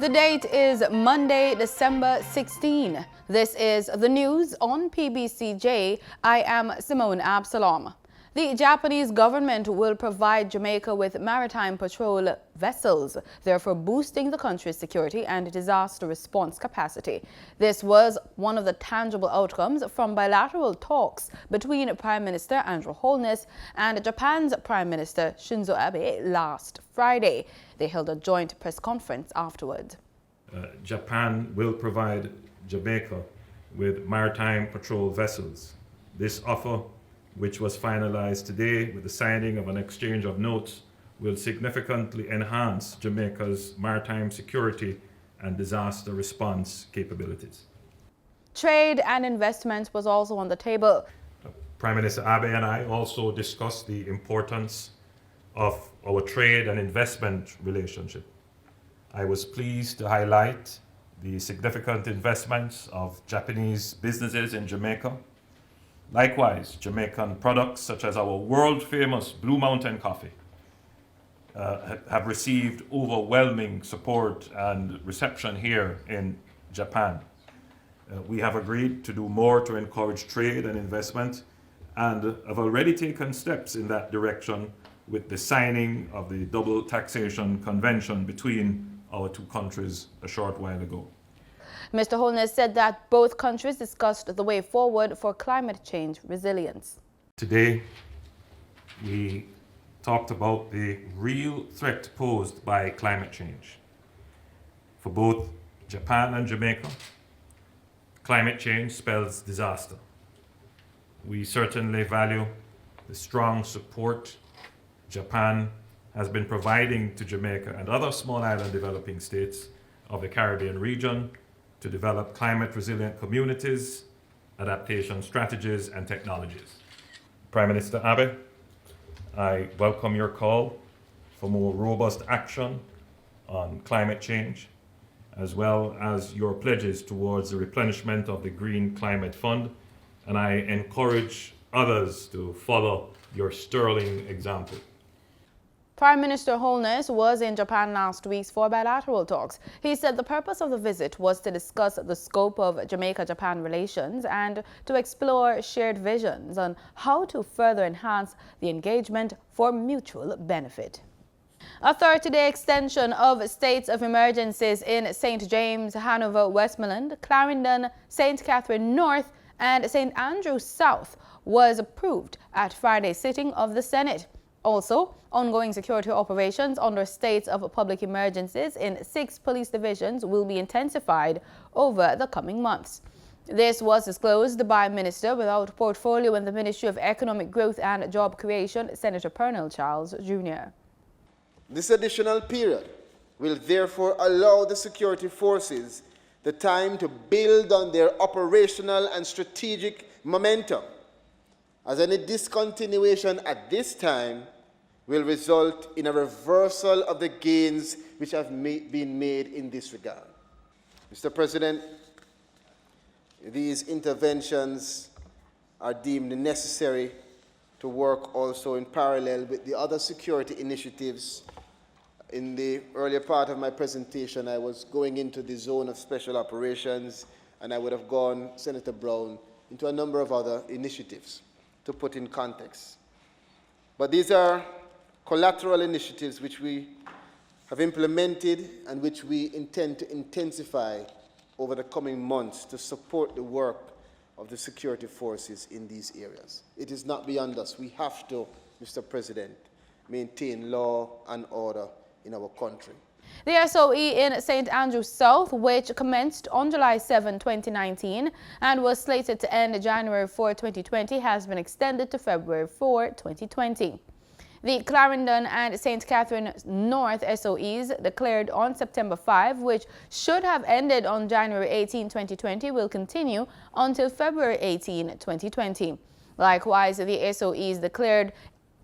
The date is Monday, December 16. This is the news on PBCJ. I am Simone Absalom. The Japanese government will provide Jamaica with maritime patrol vessels, therefore boosting the country's security and disaster response capacity. This was one of the tangible outcomes from bilateral talks between Prime Minister Andrew Holness and Japan's Prime Minister Shinzo Abe last Friday. They held a joint press conference afterward. Japan will provide Jamaica with maritime patrol vessels. This offer, which was finalized today with the signing of an exchange of notes, will significantly enhance Jamaica's maritime security and disaster response capabilities. Trade and investment was also on the table. Prime Minister Abe and I also discussed the importance of our trade and investment relationship. I was pleased to highlight the significant investments of Japanese businesses in Jamaica. Likewise, Jamaican products such as our world-famous Blue Mountain coffee have received overwhelming support and reception here in Japan. We have agreed to do more to encourage trade and investment and have already taken steps in that direction with the signing of the Double Taxation Convention between our two countries a short while ago. Mr. Holness said that both countries discussed the way forward for climate change resilience. Today, we talked about the real threat posed by climate change. For both Japan and Jamaica, climate change spells disaster. We certainly value the strong support Japan has been providing to Jamaica and other small island developing states of the Caribbean region to develop climate-resilient communities, adaptation strategies, and technologies. Prime Minister Abe, I welcome your call for more robust action on climate change, as well as your pledges towards the replenishment of the Green Climate Fund, and I encourage others to follow your sterling example. Prime Minister Holness was in Japan last week for bilateral talks. He said the purpose of the visit was to discuss the scope of Jamaica-Japan relations and to explore shared visions on how to further enhance the engagement for mutual benefit. A 30-day extension of states of emergencies in St. James, Hanover, Westmoreland, Clarendon, St. Catherine North, and St. Andrew South was approved at Friday's sitting of the Senate. Also, ongoing security operations under states of public emergencies in 6 police divisions will be intensified over the coming months. This was disclosed by Minister without portfolio in the Ministry of Economic Growth and Job Creation, Senator Pernell Charles Jr. This additional period will therefore allow the security forces the time to build on their operational and strategic momentum, as any discontinuation at this time will result in a reversal of the gains which have been made in this regard. Mr. President, these interventions are deemed necessary to work also in parallel with the other security initiatives. In the earlier part of my presentation, I was going into the zone of special operations, and I would have gone, Senator Brown, into a number of other initiatives to put in context. But these are collateral initiatives which we have implemented and which we intend to intensify over the coming months to support the work of the security forces in these areas. It is not beyond us. We have to, Mr. President, maintain law and order in our country. The SOE in St. Andrew South, which commenced on July 7, 2019 and was slated to end January 4, 2020, has been extended to February 4, 2020. The Clarendon and St. Catherine North SOEs declared on September 5, which should have ended on January 18, 2020, will continue until February 18, 2020. Likewise, the SOEs declared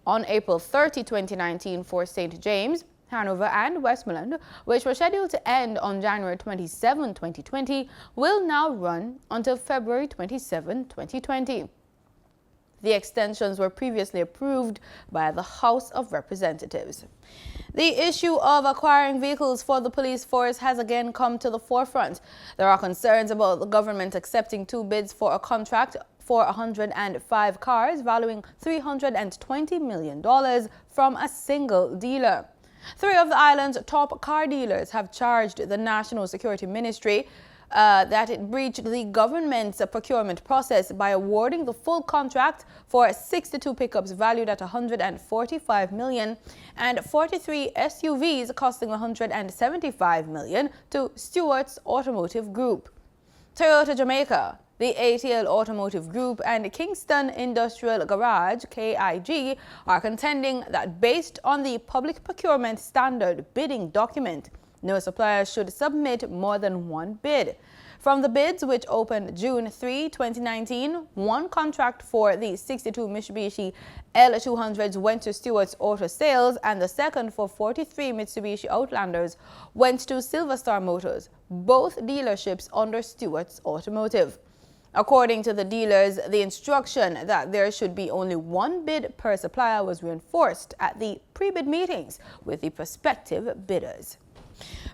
on April 30, 2019 for St. James, Hanover and Westmoreland, which were scheduled to end on January 27, 2020, will now run until February 27, 2020. The extensions were previously approved by the House of Representatives. The issue of acquiring vehicles for the police force has again come to the forefront. There are concerns about the government accepting 2 bids for a contract for 105 cars valuing $320 million from a single dealer. 3 of the island's top car dealers have charged the National Security Ministry that it breached the government's procurement process by awarding the full contract for 62 pickups valued at $145 million and 43 SUVs costing $175 million to Stewart's Automotive Group. Toyota Jamaica, the ATL Automotive Group, and Kingston Industrial Garage, KIG, are contending that based on the public procurement standard bidding document, no supplier should submit more than 1 bid. From the bids, which opened June 3, 2019, 1 contract for the 62 Mitsubishi L200s went to Stewart's Auto Sales, and the second for 43 Mitsubishi Outlanders went to Silver Star Motors, both dealerships under Stewart's Automotive. According to the dealers, the instruction that there should be only 1 bid per supplier was reinforced at the pre-bid meetings with the prospective bidders.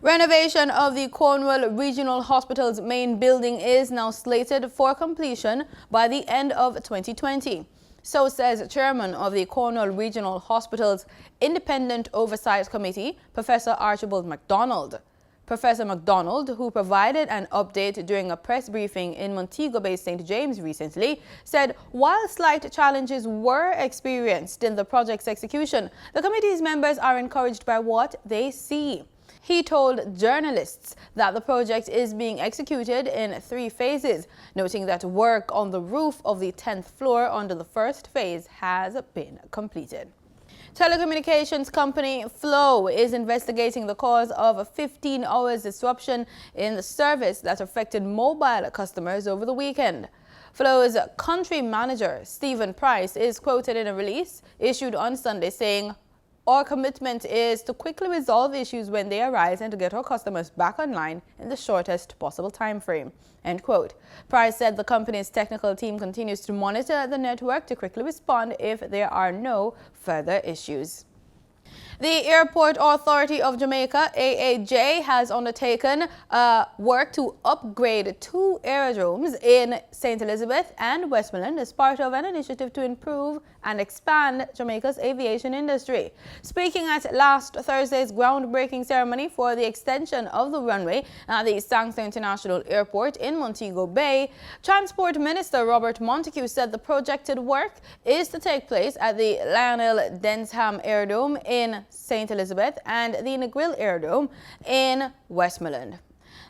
Renovation of the Cornwall Regional Hospital's main building is now slated for completion by the end of 2020. So says Chairman of the Cornwall Regional Hospital's Independent Oversight Committee, Professor Archibald MacDonald. Professor MacDonald, who provided an update during a press briefing in Montego Bay, St. James recently, said while slight challenges were experienced in the project's execution, the committee's members are encouraged by what they see. He told journalists that the project is being executed in 3 phases, noting that work on the roof of the 10th floor under the first phase has been completed. Telecommunications company Flow is investigating the cause of a 15-hour disruption in the service that affected mobile customers over the weekend. Flow's country manager, Fraser-Pryce, is quoted in a release issued on Sunday saying, "Our commitment is to quickly resolve issues when they arise and to get our customers back online in the shortest possible time frame." End quote. Pryce said the company's technical team continues to monitor the network to quickly respond if there are no further issues. The Airport Authority of Jamaica, AAJ, has undertaken work to upgrade 2 aerodromes in St. Elizabeth and Westmoreland as part of an initiative to improve and expand Jamaica's aviation industry. Speaking at last Thursday's groundbreaking ceremony for the extension of the runway at the Sangster International Airport in Montego Bay, Transport Minister Robert Montague said the projected work is to take place at the Lionel Densham Aerodrome in St. Elizabeth and the Negril Aerodrome in Westmoreland.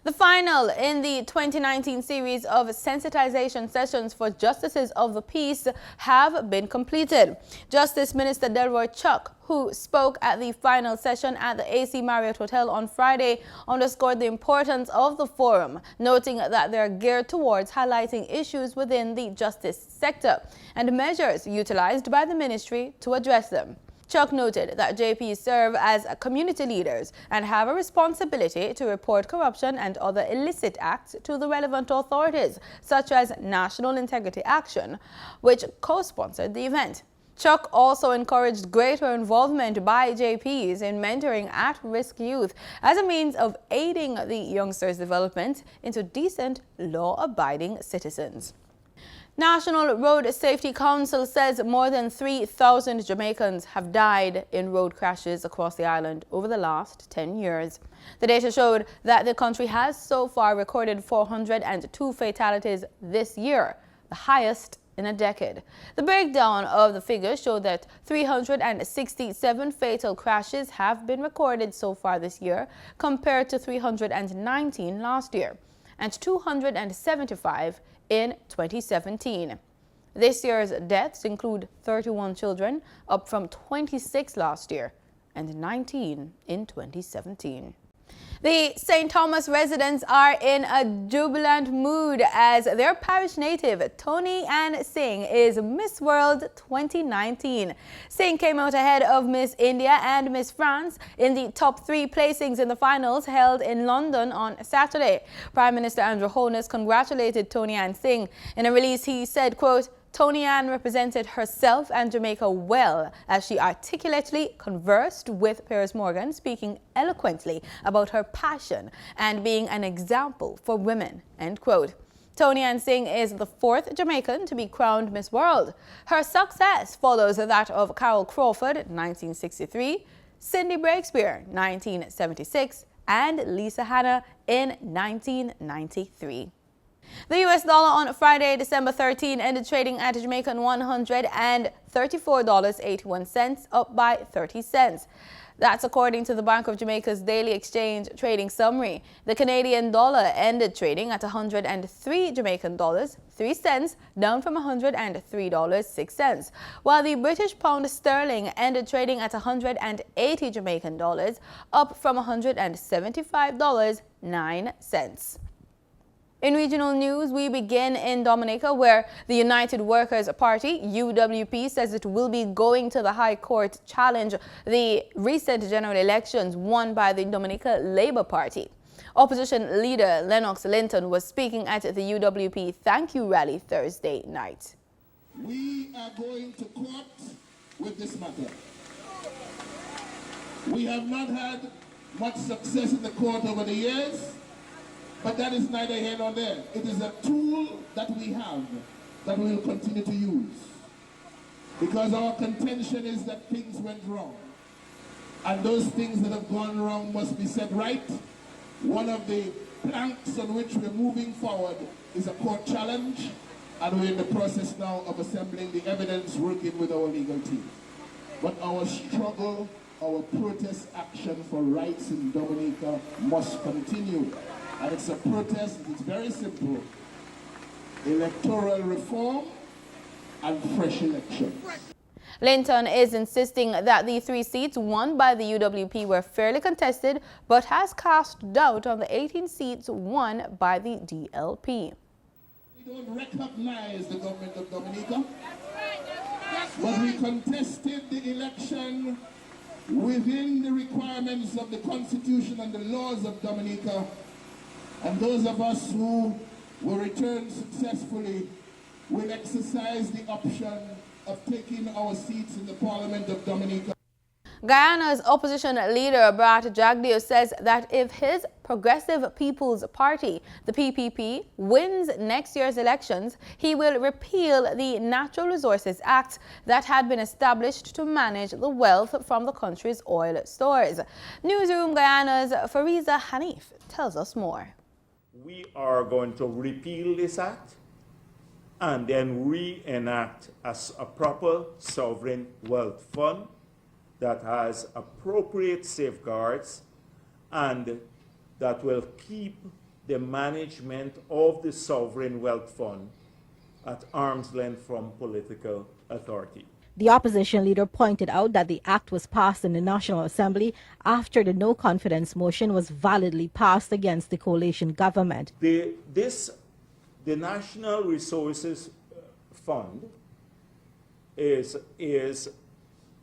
The final in the 2019 series of sensitization sessions for Justices of the Peace have been completed. Justice Minister Delroy Chuck, who spoke at the final session at the AC Marriott Hotel on Friday, underscored the importance of the forum, noting that they are geared towards highlighting issues within the justice sector and measures utilized by the ministry to address them. Chuck noted that JPs serve as community leaders and have a responsibility to report corruption and other illicit acts to the relevant authorities, such as National Integrity Action, which co-sponsored the event. Chuck also encouraged greater involvement by JPs in mentoring at-risk youth as a means of aiding the youngsters' development into decent, law-abiding citizens. National Road Safety Council says more than 3,000 Jamaicans have died in road crashes across the island over the last 10 years. The data showed that the country has so far recorded 402 fatalities this year, the highest in a decade. The breakdown of the figures showed that 367 fatal crashes have been recorded so far this year, compared to 319 last year, and 275 in 2017. This year's deaths include 31 children, up from 26 last year, and 19 in 2017. The St. Thomas residents are in a jubilant mood as their parish native, Tony Ann Singh, is Miss World 2019. Singh came out ahead of Miss India and Miss France in the top 3 placings in the finals held in London on Saturday. Prime Minister Andrew Holness congratulated Tony Ann Singh. In a release, he said, quote, Tony Ann represented herself and Jamaica well as she articulately conversed with Piers Morgan, speaking eloquently about her passion and being an example for women, end quote. Tony Ann Singh is the 4th Jamaican to be crowned Miss World. Her success follows that of Carol Crawford, 1963, Cindy Breakspeare, 1976, and Lisa Hanna in 1993. The US dollar on Friday, December 13, ended trading at Jamaican $134.81, up by 30 cents. That's according to the Bank of Jamaica's daily exchange trading summary. The Canadian dollar ended trading at 103 Jamaican dollars, 3 cents, down from $103.06, while the British pound sterling ended trading at 180 Jamaican dollars, up from $175.09. In regional news, we begin in Dominica, where the United Workers' Party, UWP, says it will be going to the High Court to challenge the recent general elections won by the Dominica Labour Party. Opposition leader Lennox Linton was speaking at the UWP Thank You rally Thursday night. We are going to court with this matter. We have not had much success in the court over the years, but that is neither here nor there. It is a tool that we have that we will continue to use. Because our contention is that things went wrong. And those things that have gone wrong must be set right. One of the planks on which we're moving forward is a court challenge. And we're in the process now of assembling the evidence, working with our legal team. But our struggle, our protest action for rights in Dominica must continue. And it's a protest, it's very simple. Electoral reform and fresh election. Linton is insisting that the 3 seats won by the UWP were fairly contested, but has cast doubt on the 18 seats won by the DLP. We don't recognize the government of Dominica, but we contested the election within the requirements of the Constitution and the laws of Dominica. And those of us who will return successfully will exercise the option of taking our seats in the Parliament of Dominica. Guyana's opposition leader, Brat Jagdeo, says that if his Progressive People's Party, the PPP, wins next year's elections, he will repeal the Natural Resources Act that had been established to manage the wealth from the country's oil stores. Newsroom Guyana's Fariza Hanif tells us more. We are going to repeal this act and then reenact as a proper sovereign wealth fund that has appropriate safeguards and that will keep the management of the sovereign wealth fund at arm's length from political authority. The opposition leader pointed out that the act was passed in the National Assembly after the no-confidence motion was validly passed against the coalition government. The National Resources Fund is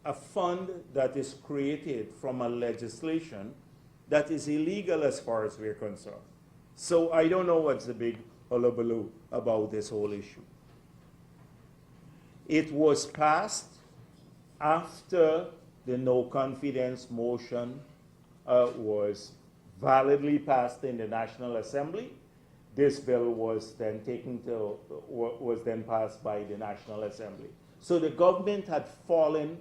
a fund that is created from a legislation that is illegal as far as we're concerned. So I don't know what's the big hullabaloo about this whole issue. It was passed after the no-confidence motion was validly passed in the National Assembly. This bill was then passed by the National Assembly. So the government had fallen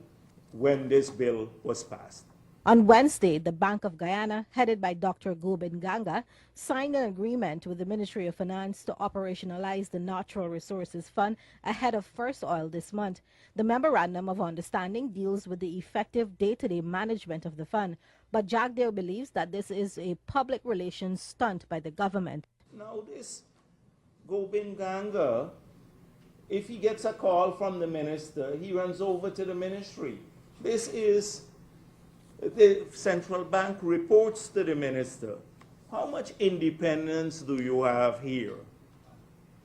when this bill was passed. On Wednesday, the Bank of Guyana, headed by Dr. Gov't Nganga, signed an agreement with the Ministry of Finance to operationalize the Natural Resources Fund ahead of first oil this month. The Memorandum of Understanding deals with the effective day-to-day management of the fund, but Jagdeo believes that this is a public relations stunt by the government. Now this Gov't Nganga, if he gets a call from the minister, he runs over to the ministry. This is the central bank reports to the minister. How much independence do you have here?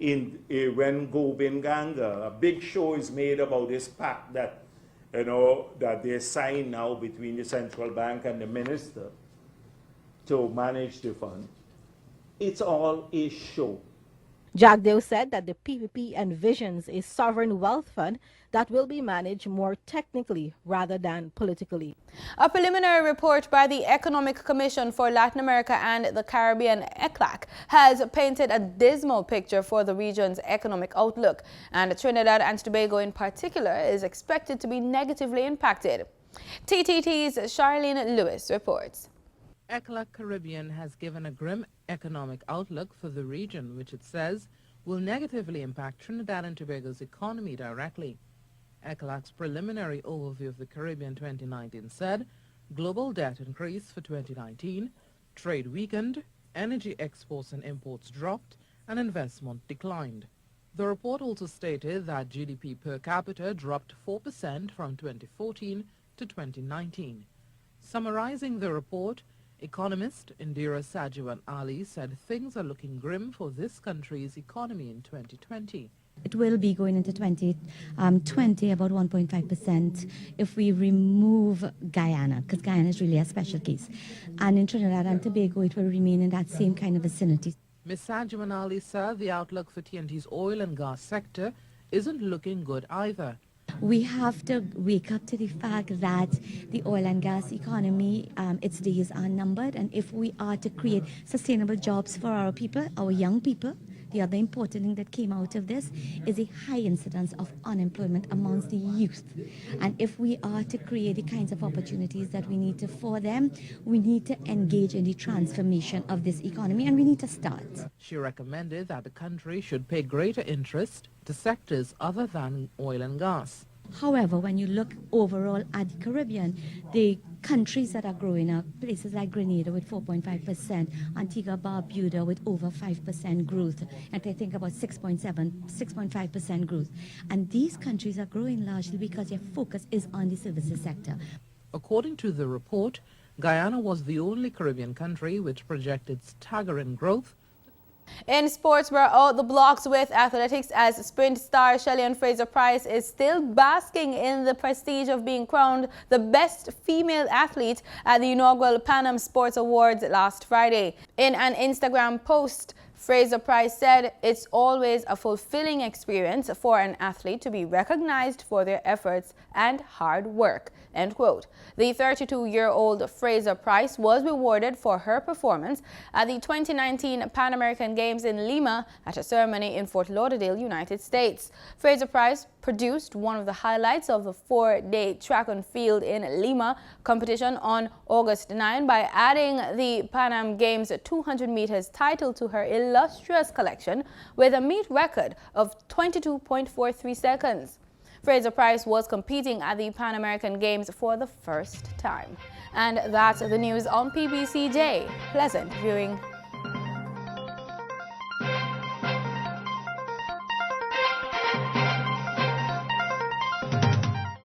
When Gov't Nganga, a big show is made about this pact that that they sign now between the central bank and the minister to manage the fund. It's all a show. Jagdeo said that the PPP envisions a sovereign wealth fund that will be managed more technically rather than politically. A preliminary report by the Economic Commission for Latin America and the Caribbean, ECLAC, has painted a dismal picture for the region's economic outlook, and Trinidad and Tobago in particular is expected to be negatively impacted. TTT's Charlene Lewis reports. ECLAC Caribbean has given a grim economic outlook for the region, which it says will negatively impact Trinidad and Tobago's economy directly. ECLAC's preliminary overview of the Caribbean 2019 said global debt increased for 2019, trade weakened, energy exports and imports dropped, and investment declined. The report also stated that GDP per capita dropped 4% from 2014 to 2019. Summarizing the report, economist Indira Sajuan Ali said things are looking grim for this country's economy in 2020. It will be going into 2020 about 1.5% if we remove Guyana, because Guyana is really a special case. And in Trinidad and Tobago, it will remain in that same kind of vicinity. Ms. Sajuan Ali said the outlook for TNT's oil and gas sector isn't looking good either. We have to wake up to the fact that the oil and gas economy, its days are numbered, and if we are to create sustainable jobs for our people, our young people, the other important thing that came out of this is a high incidence of unemployment amongst the youth. And if we are to create the kinds of opportunities that we need to for them, we need to engage in the transformation of this economy, and we need to start. She recommended that the country should pay greater interest to sectors other than oil and gas. However, when you look overall at the Caribbean, the countries that are growing up, places like Grenada with 4.5%, Antigua Barbuda with over 5% growth, and I think about 6.5% growth. And these countries are growing largely because their focus is on the services sector. According to the report, Guyana was the only Caribbean country which projected staggering growth. In sports, we're out the blocks with athletics as sprint star Shelly-Ann Fraser-Pryce is still basking in the prestige of being crowned the best female athlete at the inaugural PANAM Sports Awards last Friday. In an Instagram post, Fraser-Pryce said it's always a fulfilling experience for an athlete to be recognized for their efforts and hard work. End quote. The 32-year-old Fraser-Pryce was rewarded for her performance at the 2019 Pan American Games in Lima at a ceremony in Fort Lauderdale, United States. Fraser-Pryce produced one of the highlights of the 4-day track and field in Lima competition on August 9 by adding the Pan Am Games 200 meters title to her illustrious collection with a meet record of 22.43 seconds. Fraser-Pryce was competing at the Pan American Games for the first time. And that's the news on PBCJ. Pleasant viewing.